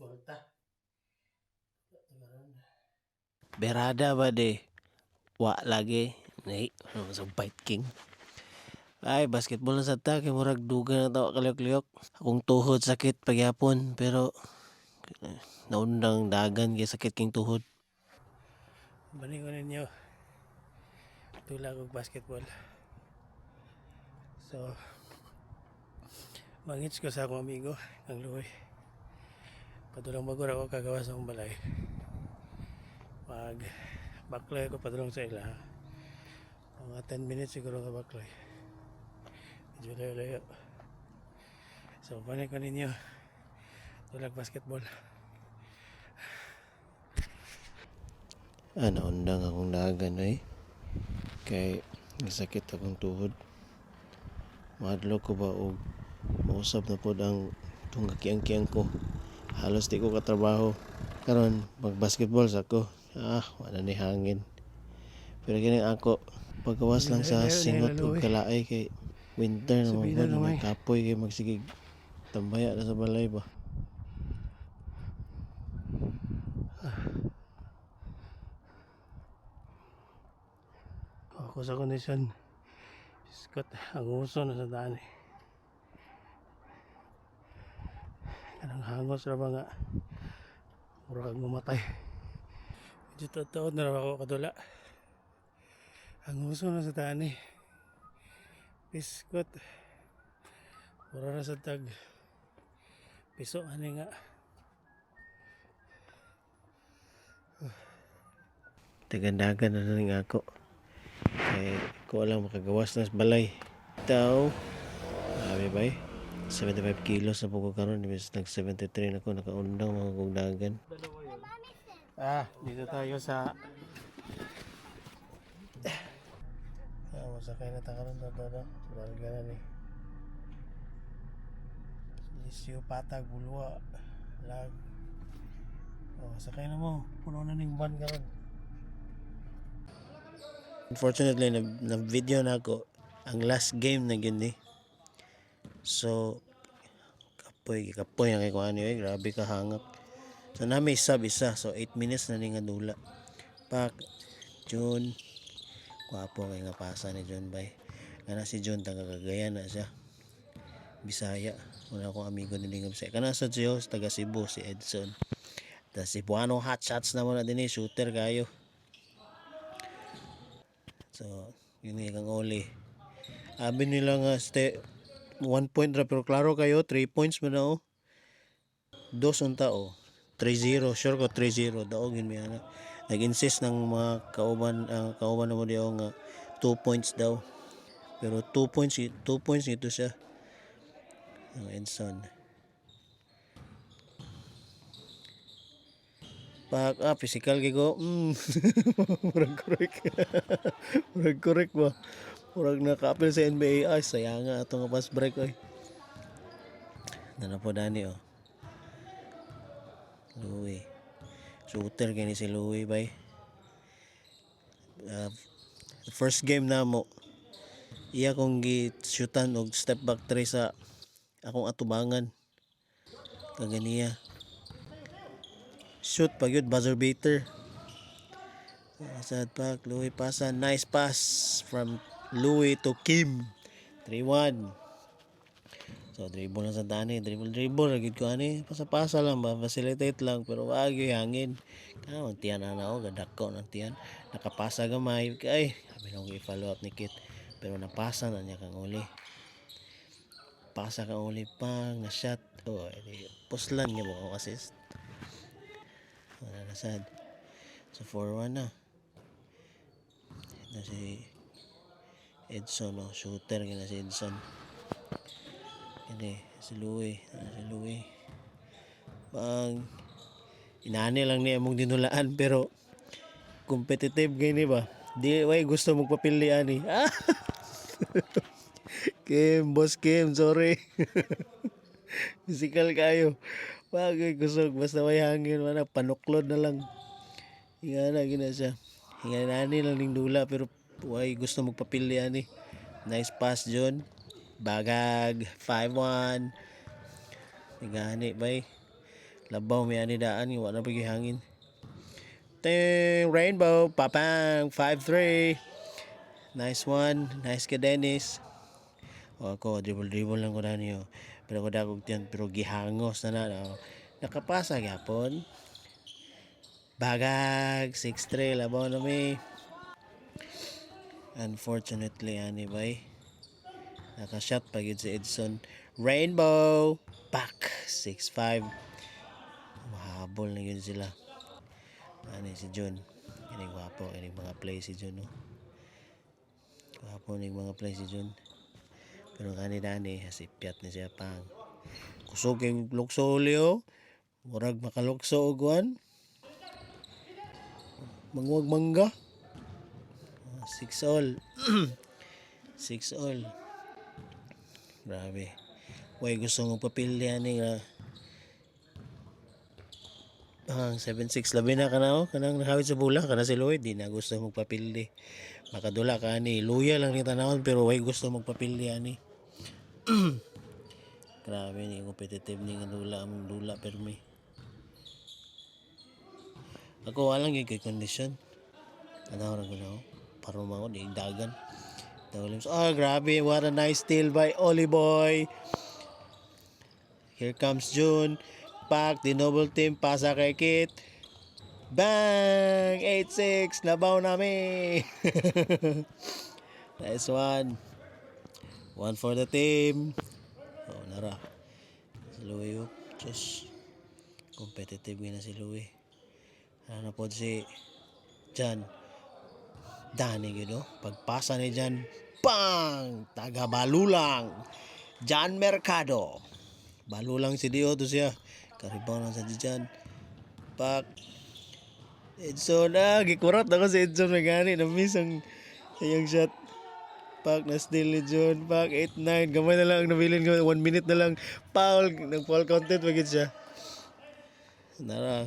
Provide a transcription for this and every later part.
Volta. Berada ba de? Wa lagi. Nay, sa Bite King. Ay, basketball na sa ta. Kaya murag duga na tawa kaliyok-liyok. Akong tuhod sakit pagyapon. Pero naundang dagan kaya sakit king tuhod. Balingon ninyo. Tula kong basketball. So, mangits ko sa akong amigo. Ang luwi. Patulang bagor ako kagawa sa akong balay. Pag baklay ko padulong sa ila. Mga 10 minutes siguro ka baklay. Medyo layo-layo. So, panik ko ninyo. Tulag basketball. Naundang akong dagan ay. Kay nasakit akong tuhod. Mahadlo ko ba o mausap na po ang tunggaki-ang ko. Halos di ko katrabaho. Karon mag-basketball sa ko. Wala ni hangin. Pero ganyan ako, pagkawas lang sa singot o kalaay kay winter na mga may kapoy kay magsigig tambaya na sa balay ba. Ako sa kondisyon, Scott, ang uso na sa daan eh. Kanang hangos na ba nga, murag mamatay. Medyo taon na ako kadula. Ang uso na sa daan eh. Scott, mura na sa tag. Piso ani nga. Tagandagan na rin ako. Kaya ko lang makagawas na sa balay. Ito, sabi ba 75 kilos na po ko karon. Nag 73 na ako. Nakaundang mga kugdagan. Dito tayo sa masakay na takaroon na ito. Dalganan eh. Lisyo, patag, bulwa, lag. Sakay na mo. Puno na ning van karon. Unfortunately, na-video na ako ang last game na yun eh. So, kapoy ang kay kuhan eh. Grabe ka hangak. So, namin sub isa. So, 8 minutes na nga dula. Pak, June. Kwapo kay nga pasa ni John Bay. Kana si John, taga-Cagayan na siya. Bisaya. Wala akong amigo nilingam siya. Kana sa Diyos, taga Cebu, si Edson. Si Buano hot shots na mo na din eh. Shooter kayo. So, yun nga kang oli. Abi nila nga 1 point ra pero klaro kayo 3 points mo na 2 unta 3-0 sure ko 3-0 daog yun miya na. Nag-insist ng mga kauban na mo diyo nga 2 points daw. Pero 2 points ito siya. Ang Edson. Physical gigo. Murag correct ba? Murag naka-appeal sa NBA. Sayang nga atong fast break oy. Po dani Louis. Shooter kini si Louis bay. First game na mo. Iya kong gi-shootan og step back 3 sa akong atubangan. Kaganiya. Shoot pag yun, buzzer beater. Sad pack, Louis pasa. Nice pass from Louis to Kim. 3-1. So, dribble lang sa dani. Dribble. Lagid ko ani. Pasa-pasa lang ba? Facilitate lang. Pero wag yung hangin. Magtiyan na ako. Gadako ng tiyan. Nakapasa gamay. Ay, sabi lang ko i-follow up ni Kit. Pero napasa na niya kang uli. Pasa kang uli pang na-shot. Puslan niya mo akong assist. Wala na sad. So 4-1 na. Ito si Edson shooter kina si Edson. Si Louis. Inani lang niya mong dinulaan pero competitive gini ba? Di way gusto magpapili ani. Boss Kim, sorry. Physical kayo. Bagay kusog basta may hangin wala panuklod na lang. Ingana gina siya. Hinganani lang ning dula pero way gusto magpapili ani. Nice pass John. Bagag 5-1. Ingani bay. Labaw may ani daan, wala na hangin. Ting, rainbow, papang, 5-3. Nice one, nice ka Dennis. O ako, dribble lang ko na niyo. Pero ako dagog tiyan, pero gihangos na na. Nakapasa gyapon. Bagag, 6-3, labaw na may. Unfortunately, ani bay. Nakashot pa yun si Edson. Rainbow, back, 6-5. Mahabol na yun sila. Ani si Jun. Ini gwapo, ini mga play si Jun, no. Gwapo ni mga play si Jun. Pero kani-dani, hasipiat ni siya pang. Kusog yung lukso ulio. Murag makalukso og kuan. Mangwag mangga. 6 all. 6 all. Grabe. Way gusto mong papili ani nga. 7-6 labi na kana kanang nakawit sa bola kana si Lloyd di na gusto magpapildi. Makadula ka ani luya lang ni tanawon pero way gusto magpapildi ani. Grabe ni competitive ni nga dula permi. Ako walang yung condition. Ano ra gud ako para mao di dagan. Tawlim. Grabe, what a nice steal by Oli Boy. Here comes June. Pack, the double team, pasa kay Kit. Bang! 8-6, labaw namin. Nice one. One for the team. Oh, nara. Si Louie, just competitive na si Louie. Ano na po si Jan. Dani gitu. Pagpasa ni Jan. Bang! Taga balulang. Jan Mercado. Balulang si Dio to siya. Karibaw lang sa Jan. Pak. Edson, gikurat ako si Edson na gani. Na-miss ang sayang shot. Pak, na-steal ni John. Pak, 8-9. Gamay na lang nabilin ko. 1 minute na lang. Foul. Nag-foul content. Magit siya. Nara.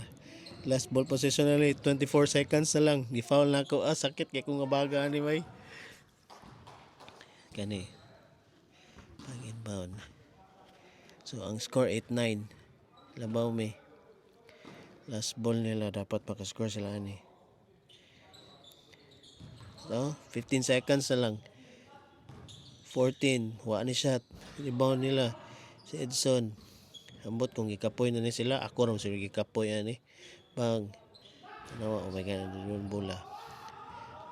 Last ball possession na 24 seconds na lang. Di-foul na ako. Sakit. Kaya kung abaga ni May. Kani. Pag-inbound. So, ang score 8-9. Labaw may. Last ball nila. Dapat makascore sila ni. So, 15 seconds na lang. 14. Wa ni shot. Rebound nila. Si Edson. Ambot kung ikapoy na ni sila. Ako rin sila ikapoy ani. Bang. Ano, oh my God. Yun bola.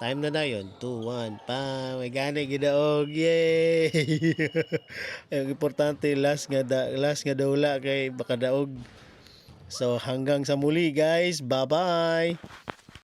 Time na yun. 2-1. Pa. May gani gidaog. Yay! Ang importante last nga daula kay baka daog. So hanggang sa muli guys. Bye-bye.